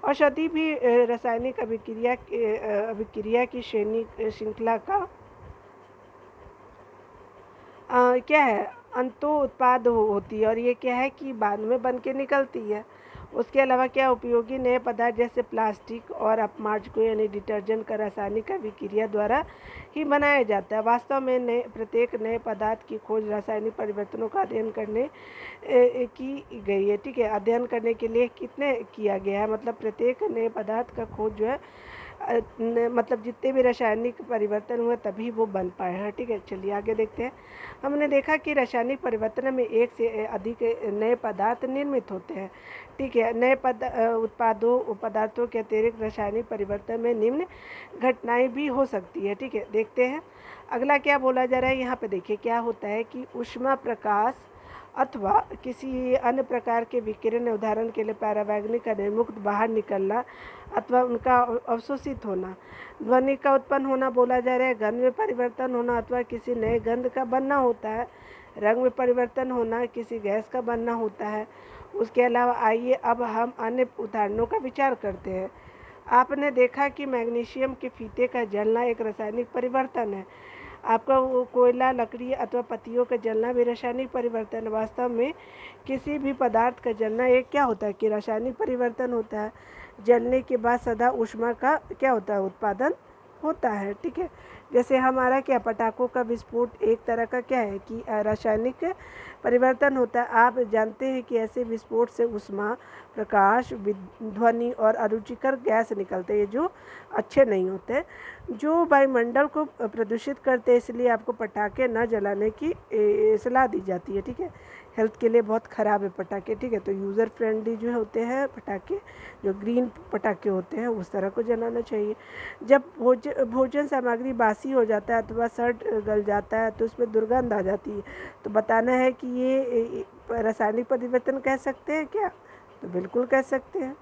A: औषधि भी रासायनिक अभिक्रिया की श्रृंखला का क्या है, अंतो उत्पाद होती है, और ये क्या है कि बाद में बन के निकलती है। उसके अलावा क्या उपयोगी नए पदार्थ जैसे प्लास्टिक और अपमार्जकों यानी डिटर्जेंट का रासायनिक अभिक्रिया द्वारा ही बनाया जाता है। वास्तव में प्रत्येक नए पदार्थ की खोज रासायनिक परिवर्तनों का अध्ययन करने की गई है। ठीक है, अध्ययन करने के लिए कितने किया गया है, मतलब प्रत्येक नए पदार्थ का खोज जो है मतलब जितने भी रासायनिक परिवर्तन हुए तभी वो बन पाए हैं। ठीक है, चलिए आगे देखते हैं। हमने देखा कि रासायनिक परिवर्तन में एक से अधिक नए पदार्थ निर्मित होते हैं। ठीक है, नए पदार्थों के अतिरिक्त रासायनिक परिवर्तन में निम्न घटनाएं भी हो सकती है। ठीक है, देखते हैं अगला क्या बोला जा रहा है। यहाँ पे देखिए क्या होता है कि ऊष्मा, प्रकाश अथवा किसी अन्य प्रकार के विकिरण, उदाहरण के लिए परावैंगनिक का निर्मुक्त बाहर निकलना अथवा उनका अवशोषित होना, ध्वनि का उत्पन्न होना बोला जा रहा है, गंध में परिवर्तन होना अथवा किसी नए गंध का बनना होता है, रंग में परिवर्तन होना, किसी गैस का बनना होता है। उसके अलावा आइए अब हम अन्य उदाहरणों का विचार करते हैं। आपने देखा कि मैग्नीशियम के फीते का जलना एक रासायनिक परिवर्तन है। आपका कोयला, लकड़ी अथवा पत्तियों का जलना भी रासायनिक परिवर्तन। वास्तव में किसी भी पदार्थ का जलना एक क्या होता है कि रासायनिक परिवर्तन होता है। जलने के बाद सदा ऊष्मा का क्या होता है, उत्पादन होता है। ठीक है, जैसे हमारा क्या पटाखों का विस्फोट एक तरह का क्या है कि रासायनिक परिवर्तन होता है। आप जानते हैं कि ऐसे विस्फोट से ऊष्मा, प्रकाश, ध्वनि और अरुचिकर गैस निकलते हैं जो अच्छे नहीं होते, जो वायुमंडल को प्रदूषित करते हैं। इसलिए आपको पटाखे न जलाने की सलाह दी जाती है। ठीक है, हेल्थ के लिए बहुत ख़राब है पटाखे। ठीक है, तो यूज़र फ्रेंडली जो होते हैं पटाखे, जो ग्रीन पटाखे होते हैं उस तरह को जलाना चाहिए। जब भोजन सामग्री बासी हो जाता है अथवा सड़ गल जाता है तो उसमें दुर्गंध आ जाती है, तो बताना है कि ये रासायनिक परिवर्तन कह सकते हैं क्या, तो बिल्कुल कह सकते हैं।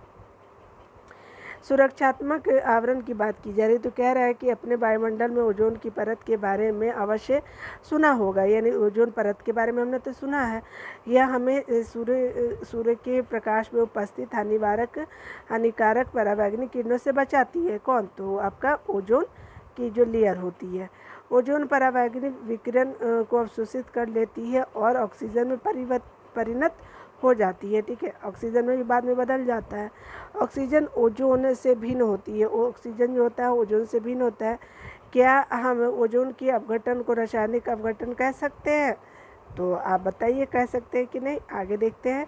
A: सुरक्षात्मक आवरण की बात की जा रही तो कह रहा है कि अपने वायुमंडल में ओजोन की परत के बारे में अवश्य सुना होगा, यानी ओजोन परत के बारे में हमने तो सुना है। यह हमें सूर्य के प्रकाश में उपस्थित हानिकारक परावैंगनिक किरणों से बचाती है। कौन, तो आपका ओजोन की जो लेयर होती है। ओजोन परावैंगनिक विकिरण को अवशोषित कर लेती है और ऑक्सीजन में परिणत हो जाती है। ठीक है, ऑक्सीजन में भी बाद में बदल जाता है। ऑक्सीजन ओजोन से भिन्न होती है, ऑक्सीजन जो होता है ओजोन से भिन्न होता है। क्या हम ओजोन की अपघटन को रासायनिक अपघटन कह सकते हैं, तो आप बताइए कह सकते हैं कि नहीं। आगे देखते हैं।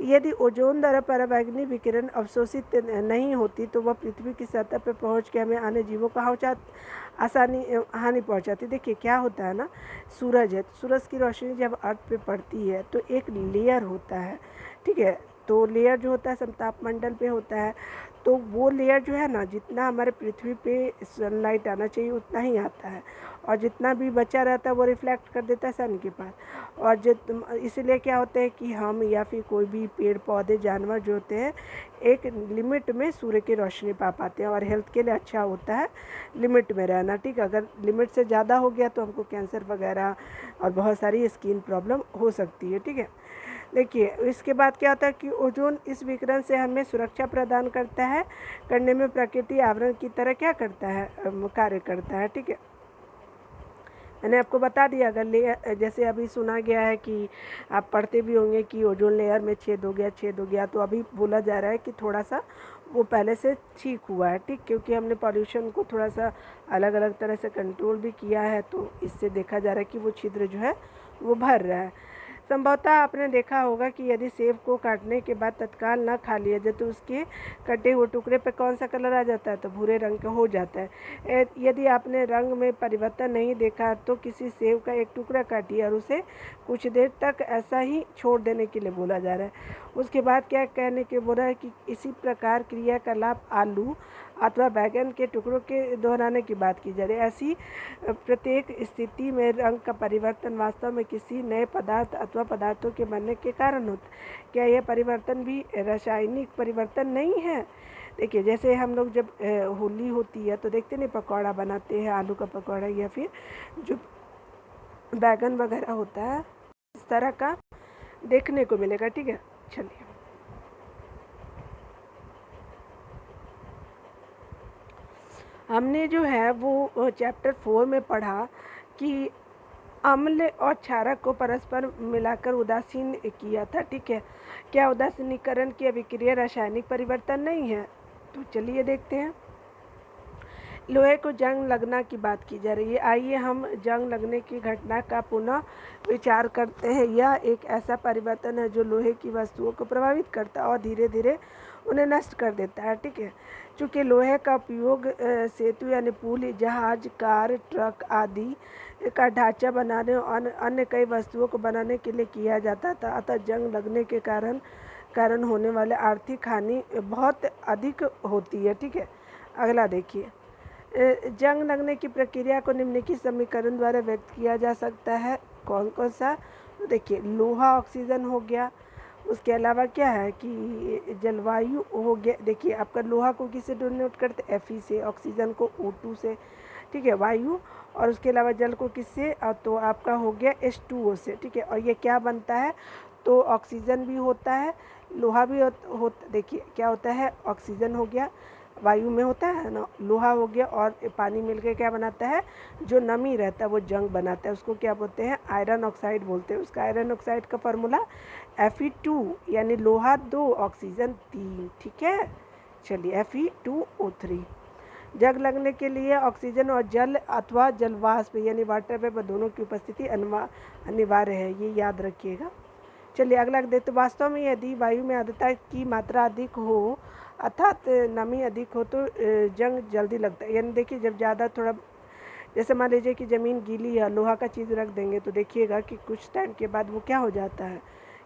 A: यदि ओजोन द्वारा परावैंगनिक विकिरण अवशोषित नहीं होती तो वह पृथ्वी की सतह पर पहुंच के हमें अन्य जीवों को हानि पहुंचाती। देखिए क्या होता है ना, सूरज है, सूरज की रोशनी जब अर्थ पे पड़ती है तो एक लेयर होता है। ठीक है, तो लेयर जो होता है समताप मंडल पे होता है, तो वो लेयर जो है ना, जितना हमारे पृथ्वी पे सनलाइट आना चाहिए उतना ही आता है, और जितना भी बचा रहता है वो रिफ्लेक्ट कर देता है सन के पास। और इसलिए क्या होता है कि हम या फिर कोई भी पेड़ पौधे जानवर जो होते हैं एक लिमिट में सूर्य की रोशनी पा पाते हैं, और हेल्थ के लिए अच्छा होता है लिमिट में रहना। ठीक है, अगर लिमिट से ज़्यादा हो गया तो हमको कैंसर वगैरह और बहुत सारी स्किन प्रॉब्लम हो सकती है। ठीक है, देखिए इसके बाद क्या होता है कि ओजोन इस विकिरण से हमें सुरक्षा प्रदान करने में प्रकृति आवरण की तरह क्या करता है, कार्य करता है। ठीक है, मैंने आपको बता दिया। अगर लेयर जैसे अभी सुना गया है कि आप पढ़ते भी होंगे कि ओजोन लेयर में छेद हो गया, तो अभी बोला जा रहा है कि थोड़ा सा वो पहले से ठीक हुआ है। ठीक, क्योंकि हमने पॉल्यूशन को थोड़ा सा अलग अलग तरह से कंट्रोल भी किया है, तो इससे देखा जा रहा है कि वो छिद्र जो है वो भर रहा है। संभवतः आपने देखा होगा कि यदि सेब को काटने के बाद तत्काल न खा लिया जाए तो उसके कटे हुए टुकड़े पर कौन सा कलर आ जाता है, तो भूरे रंग का हो जाता है। यदि आपने रंग में परिवर्तन नहीं देखा तो किसी सेब का एक टुकड़ा काटिए और उसे कुछ देर तक ऐसा ही छोड़ देने के लिए बोला जा रहा है। उसके बाद क्या कहने के बोल रहा है कि इसी प्रकार क्रियाकलाप आलू अथवा बैगन के टुकड़ों के दोहराने की बात की जा रही है। ऐसी प्रत्येक स्थिति में रंग का परिवर्तन वास्तव में किसी नए पदार्थ अथवा पदार्थों के बनने के कारण होता है। क्या यह परिवर्तन भी रासायनिक परिवर्तन नहीं है? देखिए जैसे हम लोग जब होली होती है तो देखते नहीं पकौड़ा बनाते हैं, आलू का पकौड़ा या फिर जो बैगन वगैरह होता है, इस तरह का देखने को मिलेगा। ठीक है, चलिए हमने जो है वो चैप्टर 4 में पढ़ा कि अम्ल और क्षारक को परस्पर मिलाकर उदासीन किया था। ठीक है, क्या उदासीनीकरण की अभिक्रिया रासायनिक परिवर्तन नहीं है? तो चलिए देखते हैं। लोहे को जंग लगना की बात की जा रही है। आइए हम जंग लगने की घटना का पुनः विचार करते हैं। यह एक ऐसा परिवर्तन है जो लोहे की वस्तुओं को प्रभावित करता है और धीरे धीरे उन्हें नष्ट कर देता है। ठीक है, चूँकि लोहे का उपयोग सेतु यानी पुल, जहाज, कार, ट्रक आदि का ढांचा बनाने और अन्य कई वस्तुओं को बनाने के लिए किया जाता था, अतः जंग लगने के कारण होने वाले आर्थिक हानि बहुत अधिक होती है। ठीक है, अगला देखिए। जंग लगने की प्रक्रिया को निम्नलिखित समीकरण द्वारा व्यक्त किया जा सकता है। कौन कौन सा? तो देखिए, लोहा ऑक्सीजन हो गया, उसके अलावा क्या है कि जलवायु हो गया। देखिए आपका लोहा को किससे डिनोट करते हैं? Fe से, ऑक्सीजन को O2 से। ठीक है, वायु, और उसके अलावा जल को किससे? तो आपका हो गया H2O से। ठीक है, और ये क्या बनता है? तो ऑक्सीजन भी होता है, लोहा भी देखिए क्या होता है, ऑक्सीजन हो गया, वायु में होता है ना, लोहा हो गया, और पानी मिलकर क्या बनाता है? जो नमी रहता है वो जंग बनाता है, उसको क्या बोलते हैं? आयरन ऑक्साइड बोलते हैं। उसका आयरन ऑक्साइड का फार्मूला Fe2, यानी लोहा 2 ऑक्सीजन 3। ठीक है, चलिए Fe2O3। जंग लगने के लिए ऑक्सीजन और जल अथवा जलवाष्प यानी वाटर वेपर दोनों की उपस्थिति अनिवार्य है, ये याद रखिएगा। चलिए अगला देखते। वास्तव में यदि वायु में आर्द्रता की मात्रा अधिक हो अर्थात नमी अधिक हो तो जंग जल्दी लगता है। यानी देखिए जब ज़्यादा थोड़ा, जैसे मान लीजिए कि ज़मीन गीली है, लोहा का चीज़ रख देंगे तो देखिएगा कि कुछ टाइम के बाद वो क्या हो जाता है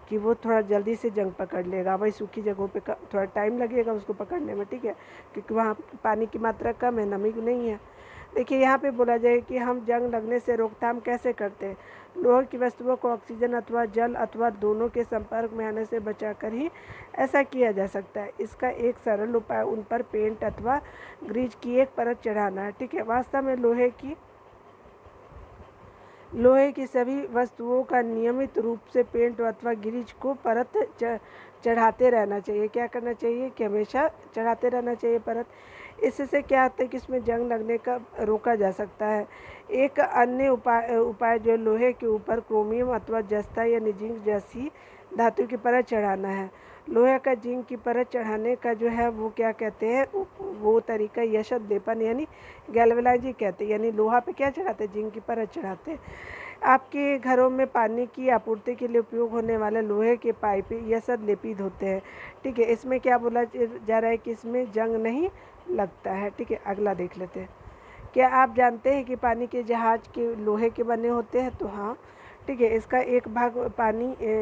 A: कि वो थोड़ा जल्दी से जंग पकड़ लेगा। वही सूखी जगहों पे थोड़ा टाइम लगेगा उसको पकड़ने में। ठीक है, क्योंकि वहाँ पानी की मात्रा कम है, नमी नहीं है। देखिए यहाँ पे बोला जाए कि हम जंग लगने से रोकथाम कैसे करते हैं। लोहे की वस्तुओं को ऑक्सीजन अथवा जल अथवा दोनों के संपर्क में आने से बचाकर ही ऐसा किया जा सकता है। इसका एक सरल उपाय उन पर पेंट अथवा ग्रीज की एक परत चढ़ाना है। ठीक है, वास्तव में लोहे की सभी वस्तुओं का नियमित रूप से पेंट अथवा ग्रीज को परत चढ़ाते रहना चाहिए। क्या करना चाहिए कि हमेशा चढ़ाते रहना चाहिए परत। इससे क्या होता है कि इसमें जंग लगने का रोका जा सकता है। एक अन्य उपाय जो लोहे के ऊपर क्रोमियम अथवा जस्ता या जिंक जैसी धातु की परत चढ़ाना है। लोहे का जिंक की परत चढ़ाने का जो है वो क्या कहते हैं, वो तरीका यशत लेपन यानी गैल्वेनाइजिंग कहते हैं। यानी लोहा पे क्या चढ़ाते हैं? जिंक की परत चढ़ाते हैं। आपके घरों में पानी की आपूर्ति के लिए उपयोग होने वाले लोहे के पाइप यशत लेपित होते हैं। ठीक है, इसमें क्या बोला जा रहा है कि इसमें जंग नहीं लगता है। ठीक है, अगला देख लेते हैं। क्या आप जानते हैं कि पानी के जहाज के लोहे के बने होते हैं? तो हाँ, ठीक है, इसका एक भाग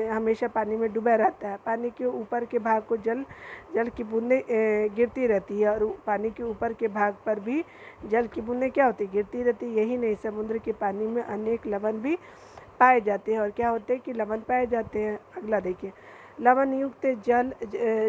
A: हमेशा पानी में डूबा रहता है। पानी के ऊपर के भाग को जल की बूंदें गिरती रहती है, और पानी के ऊपर के भाग पर भी जल की बूंदें क्या होती है? गिरती रहती है। यही नहीं, समुद्र के पानी में अनेक लवण भी पाए जाते हैं। और क्या होते हैं कि लवण पाए जाते हैं। अगला देखिए। लवण युक्त जल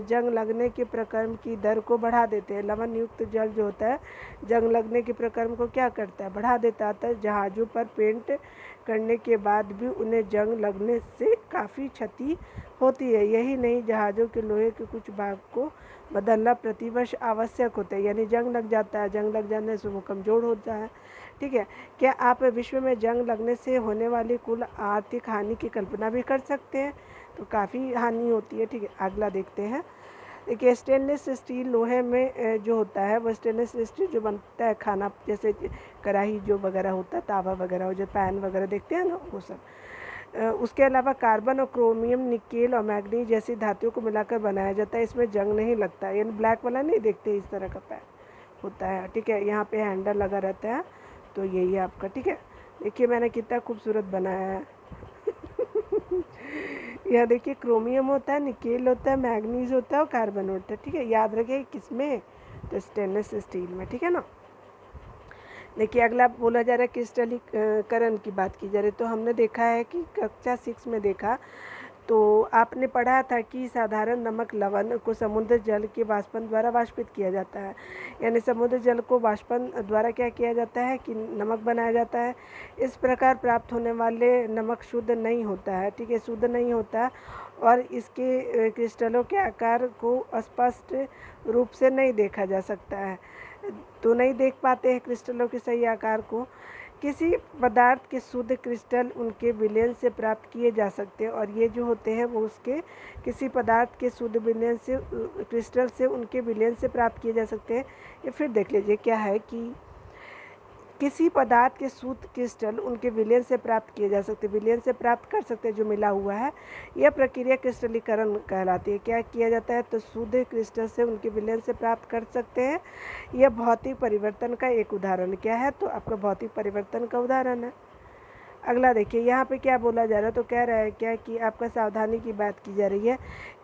A: जंग लगने के प्रक्रम की दर को बढ़ा देते हैं। लवण युक्त जल जो होता है जंग लगने के प्रक्रम को क्या करता है? बढ़ा देता है। जहाज़ों पर पेंट करने के बाद भी उन्हें जंग लगने से काफ़ी क्षति होती है। यही नहीं, जहाज़ों के लोहे के कुछ भाग को बदलना प्रतिवर्ष आवश्यक होता है। यानी जंग लग जाता है, जंग लग जाने से वो कमज़ोर होता है। ठीक है, क्या आप विश्व में जंग लगने से होने वाली कुल आर्थिक हानि की कल्पना भी कर सकते हैं? तो काफ़ी हानि होती है। ठीक है, अगला देखते हैं। देखिए स्टेनलेस स्टील लोहे में जो होता है वो स्टेनलेस स्टील जो बनता है खाना, जैसे कढ़ाई जो वगैरह होता है, तावा वगैरह, जो पैन वगैरह देखते हैं ना, वो सब। उसके अलावा कार्बन और क्रोमियम, निकेल और मैग्नीज जैसी धातुओं को मिलाकर बनाया जाता है। इसमें जंग नहीं लगता है। यानी ब्लैक वाला नहीं देखते, इस तरह का पैन होता है। ठीक है, यहाँ पे हैंडल लगा रहता है, तो यही है आपका। ठीक है, देखिए मैंने कितना खूबसूरत बनाया है। यह देखिए क्रोमियम होता है, निकेल होता है, मैग्नीज होता है और कार्बन होता है। ठीक है, याद रखिए किसमें? तो स्टेनलेस स्टील में। ठीक है ना। देखिए अगला बोला जा रहा है क्रिस्टलीकरण की बात की जा रही है। तो हमने देखा है कि कक्षा 6 में देखा तो आपने पढ़ा था कि साधारण नमक लवण को समुद्र जल के वाष्पन द्वारा वाष्पित किया जाता है, यानी समुद्र जल को वाष्पन द्वारा क्या किया जाता है कि नमक बनाया जाता है। इस प्रकार प्राप्त होने वाले नमक शुद्ध नहीं होता है, ठीक है, शुद्ध नहीं होता और इसके क्रिस्टलों के आकार को स्पष्ट रूप से नहीं देखा जा सकता है। तो नहीं देख पाते हैं क्रिस्टलों के सही आकार को। किसी पदार्थ के शुद्ध क्रिस्टल उनके विलयन से प्राप्त किए जा सकते हैं, और ये जो होते हैं वो उसके किसी पदार्थ के शुद्ध विलयन से क्रिस्टल से उनके विलयन से प्राप्त किए जा सकते हैं। ये फिर देख लीजिए क्या है कि किसी पदार्थ के शुद्ध क्रिस्टल उनके विलयन से प्राप्त किए जा सकते हैं, विलयन से प्राप्त कर सकते हैं जो मिला हुआ है। यह प्रक्रिया क्रिस्टलीकरण कहलाती है। क्या किया जाता है, तो शुद्ध क्रिस्टल से उनके विलयन से प्राप्त कर सकते हैं। यह भौतिक परिवर्तन का एक उदाहरण क्या है, तो आपका भौतिक परिवर्तन का उदाहरण है। अगला देखिए यहाँ पे क्या बोला जा रहा है, तो कह रहा है क्या कि आपका सावधानी की बात की जा रही है।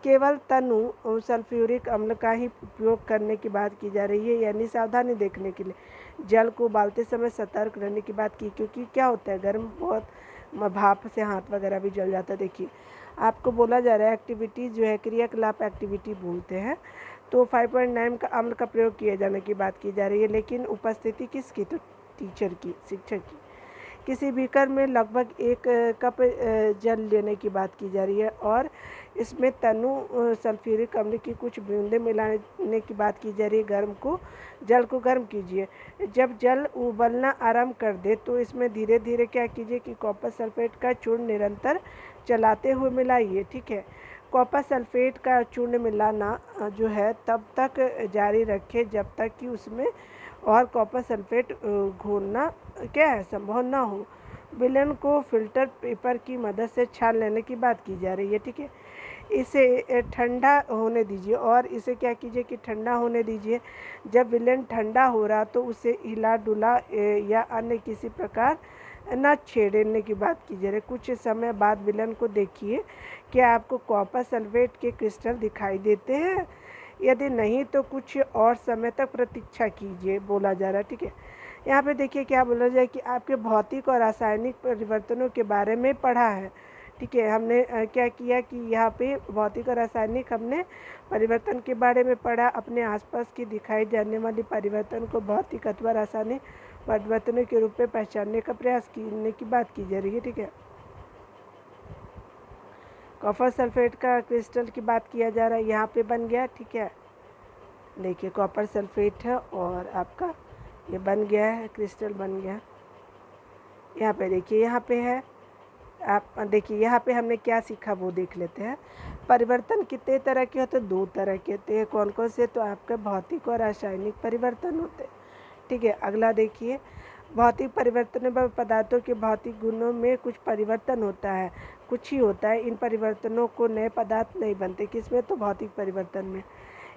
A: केवल तनु सल्फ्यूरिक अम्ल का ही उपयोग करने की बात की जा रही है, यानी सावधानी देखने के लिए जल को उबालते समय सतर्क रहने की बात की, क्योंकि क्या होता है गर्म बहुत भाप से हाथ वगैरह भी जल जाता है। देखिए आपको बोला जा रहा है एक्टिविटी जो है क्रियाकलाप एक्टिविटी बोलते हैं, तो 5.9 का अम्ल का प्रयोग किए जाने की बात की जा रही है, लेकिन उपस्थिति किसकी, तो टीचर की, शिक्षक की। किसी बीकर में लगभग 1 कप जल लेने की बात की जा रही है और इसमें तनु सल्फ्यूरिक अम्ल की कुछ बूंदें मिलाने की बात की जा रही है। जल को गर्म कीजिए। जब जल उबलना आरंभ कर दे तो इसमें धीरे धीरे क्या कीजिए कि कॉपर सल्फेट का चूर्ण निरंतर चलाते हुए मिलाइए, ठीक है। कॉपर सल्फेट का चूर्ण मिलाना जो है तब तक जारी रखें जब तक कि उसमें और कॉपर सल्फेट घोलना क्या है संभव ना हो। विलयन को फिल्टर पेपर की मदद से छान लेने की बात की जा रही है, ठीक है। इसे ठंडा होने दीजिए और इसे क्या कीजिए कि ठंडा होने दीजिए। जब विलयन ठंडा हो रहा तो उसे हिला डुला या अन्य किसी प्रकार न छेड़ने की बात की जा रही है। कुछ समय बाद विलयन को देखिए, क्या आपको कॉपर सल्फेट के क्रिस्टल दिखाई देते हैं? यदि नहीं तो कुछ और समय तक प्रतीक्षा कीजिए, बोला जा रहा है, ठीक है। यहाँ पे देखिए क्या बोला जाए कि आपके भौतिक और रासायनिक परिवर्तनों के बारे में पढ़ा है, ठीक है। हमने क्या किया कि यहाँ पे भौतिक और रासायनिक हमने परिवर्तन के बारे में पढ़ा। अपने आसपास की दिखाई जाने वाली परिवर्तन को भौतिक अथवा रासायनिक परिवर्तनों के रूप में पहचानने का प्रयास करने की बात की जा रही है, ठीक है। कॉपर सल्फेट का क्रिस्टल की बात किया जा रहा है, यहाँ पे बन गया, ठीक है। देखिए कॉपर सल्फेट है और आपका ये बन गया है, क्रिस्टल बन गया। यहाँ पे देखिए, यहाँ पे है, आप देखिए यहाँ पे हमने क्या सीखा वो देख लेते हैं। परिवर्तन कितने तरह के होते हैं, 2 तरह के होते हैं। कौन कौन से, तो आपका भौतिक और रासायनिक परिवर्तन होते हैं, ठीक है। अगला देखिए, भौतिक परिवर्तन में पदार्थों के भौतिक गुणों में कुछ परिवर्तन होता है, कुछ ही होता है। इन परिवर्तनों को नए पदार्थ नहीं बनते, किसमें, तो भौतिक परिवर्तन में।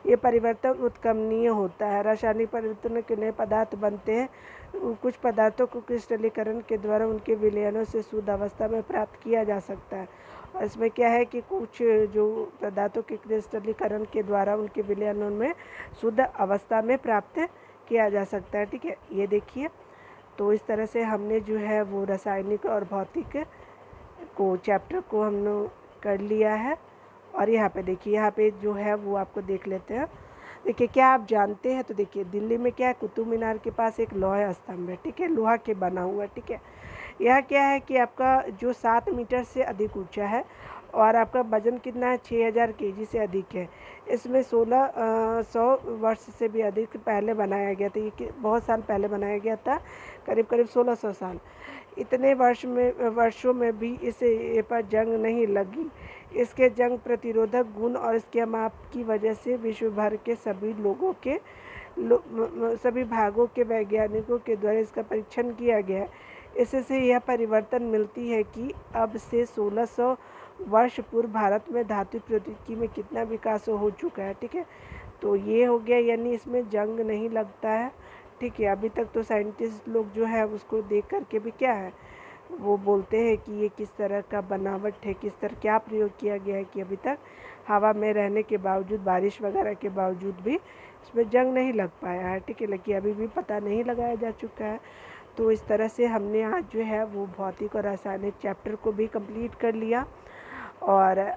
A: ये परिवर्तन उत्क्रमणीय होता है। रासायनिक परिवर्तनों के नए पदार्थ बनते हैं। कुछ पदार्थों को क्रिस्टलीकरण के द्वारा उनके विलयनों से शुद्ध अवस्था में प्राप्त किया जा सकता है। और इसमें क्या है कि कुछ जो पदार्थों के क्रिस्टलीकरण के द्वारा उनके विलयनों में शुद्ध अवस्था में प्राप्त किया जा सकता है, ठीक है। ये देखिए, तो इस तरह से हमने जो है वो रासायनिक और भौतिक को चैप्टर को हमने कर लिया है। और यहाँ पे देखिए, यहाँ पे जो है वो आपको देख लेते हैं। देखिए क्या आप जानते हैं, तो देखिए दिल्ली में क्या है, कुतुब मीनार के पास एक लोहा स्तंभ है, ठीक है, लोहा के बना हुआ है, ठीक है। यह क्या है कि आपका जो 7 मीटर से अधिक ऊंचा है और आपका वजन कितना है, 6000 केजी से अधिक है। इसमें 1600 वर्ष से भी अधिक पहले बनाया गया था। ये बहुत साल पहले बनाया गया था, करीब करीब 1600 साल। इतने वर्षों में भी इसे पर जंग नहीं लगी। इसके जंग प्रतिरोधक गुण और इसके माप की वजह से विश्व भर के सभी लोगों के सभी भागों के वैज्ञानिकों के द्वारा इसका परीक्षण किया गया है। इससे यह परिवर्तन मिलती है कि अब से 1600 वर्ष पूर्व भारत में धातु प्रौद्योगिकी में कितना विकास हो चुका है, ठीक है। तो ये हो गया, यानी इसमें जंग नहीं लगता है, ठीक है। अभी तक तो साइंटिस्ट लोग जो है उसको देख करके भी क्या है वो बोलते हैं कि ये किस तरह का बनावट है, किस तरह क्या प्रयोग किया गया है कि अभी तक हवा में रहने के बावजूद, बारिश वगैरह के बावजूद भी इसमें जंग नहीं लग पाया है, ठीक है। लेकिन अभी भी पता नहीं लगाया जा चुका है। तो इस तरह से हमने आज जो है वो भौतिक और रासायनिक चैप्टर को भी कंप्लीट कर लिया। और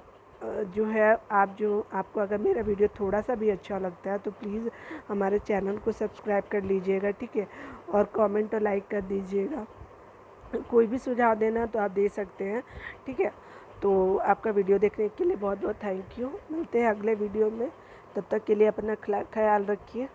A: जो है आपको अगर मेरा वीडियो थोड़ा सा भी अच्छा लगता है तो प्लीज़ हमारे चैनल को सब्सक्राइब कर लीजिएगा, ठीक है, और कमेंट और लाइक कर दीजिएगा। कोई भी सुझाव देना तो आप दे सकते हैं, ठीक है। तो आपका वीडियो देखने के लिए बहुत बहुत थैंक यू। मिलते हैं अगले वीडियो में, तब तक के लिए अपना ख्याल रखिए।